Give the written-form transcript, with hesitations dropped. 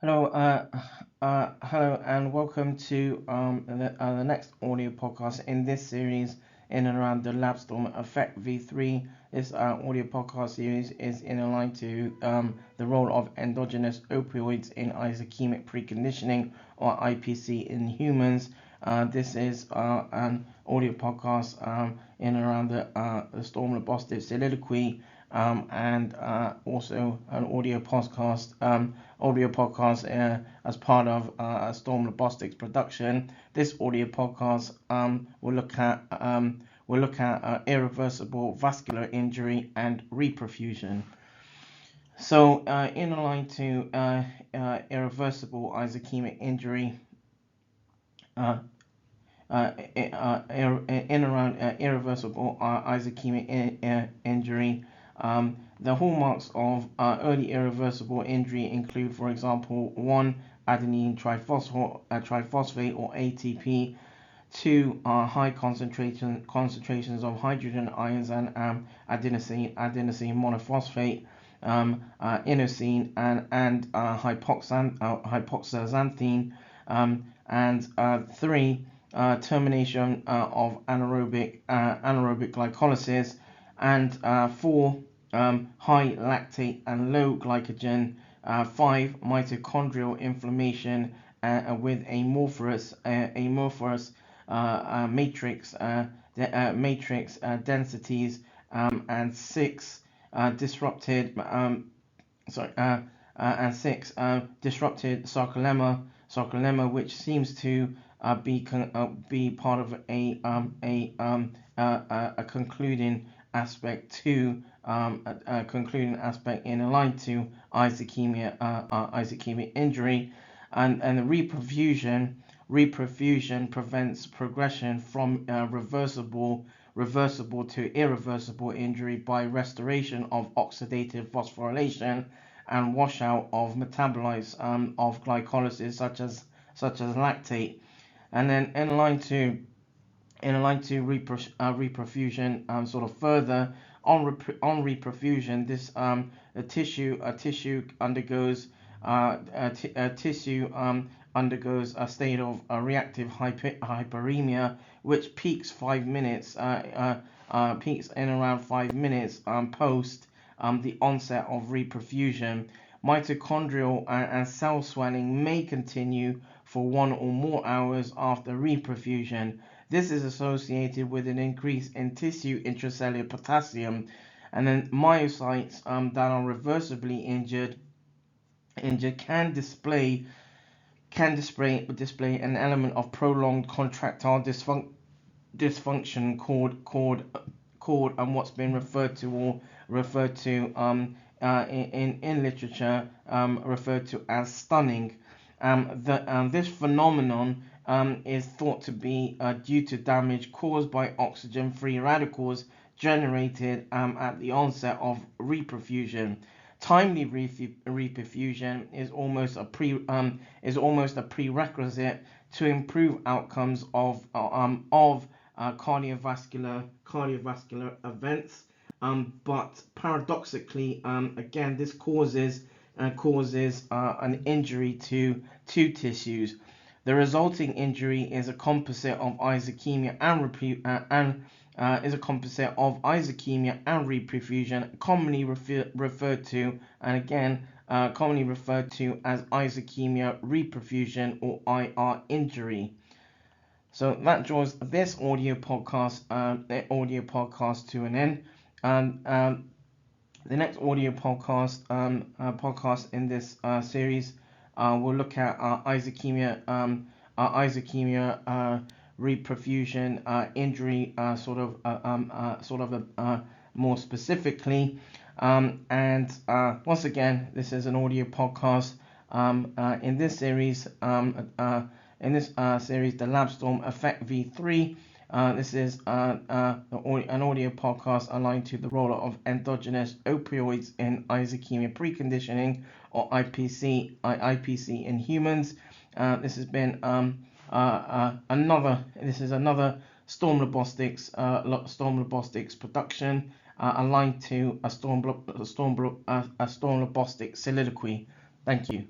Hello, and welcome to the next audio podcast in this series in and around the LabZtorm effect v.3. This audio podcast series is in line to the role of endogenous opioids in ischaemic preconditioning, or IPC, in humans. This is an audio podcast in and around the storm robustive soliloquy. And also an audio podcast as part of Storm Robotics production. This audio podcast will look at irreversible vascular injury and reperfusion. So in line to irreversible ischaemic injury. In around irreversible ischaemic injury. The hallmarks of early irreversible injury include, for example, 1. Adenine triphosphate or ATP, 2. High concentrations of hydrogen ions and adenosine monophosphate, inosine and hypoxanthine, and 3. Termination of anaerobic glycolysis, and 4. High lactate and low glycogen, 5. Mitochondrial inflammation with amorphous matrix densities, and 6. Disrupted disrupted sarcolemma, which seems to be part of a concluding aspect to a concluding aspect in line to ischaemic injury, and the reperfusion prevents progression from reversible to irreversible injury by restoration of oxidative phosphorylation and washout of metabolites of glycolysis such as lactate. And then in line to reperfusion, sort of further on reperfusion, this a tissue undergoes a state of reactive hyperemia, which peaks in around 5 minutes post the onset of reperfusion. Mitochondrial and cell swelling may continue for 1 or more hours after reperfusion. This is associated with an increase in tissue intracellular potassium, and then myocytes that are reversibly injured can display an element of prolonged contractile dysfunction called what's been referred to in literature referred to as stunning. This phenomenon is thought to be due to damage caused by oxygen-free radicals generated at the onset of reperfusion. Timely reperfusion is almost a prerequisite to improve outcomes of cardiovascular events. But paradoxically, again, this causes an injury to tissues. The resulting injury is a composite of ischaemia and reperfusion, commonly referred to as ischaemia-reperfusion or IR injury. So that draws this audio podcast to an end. And the next audio podcast in this series will look at ischaemia reperfusion injury more specifically. And once again, this is an audio podcast. In this series, the LabZtorm effect v.3. This is an audio podcast aligned to the role of endogenous opioids in ischaemia preconditioning, or IPC in humans. This has been another Storm Robotics production aligned to a Storm Robotics soliloquy. Thank you.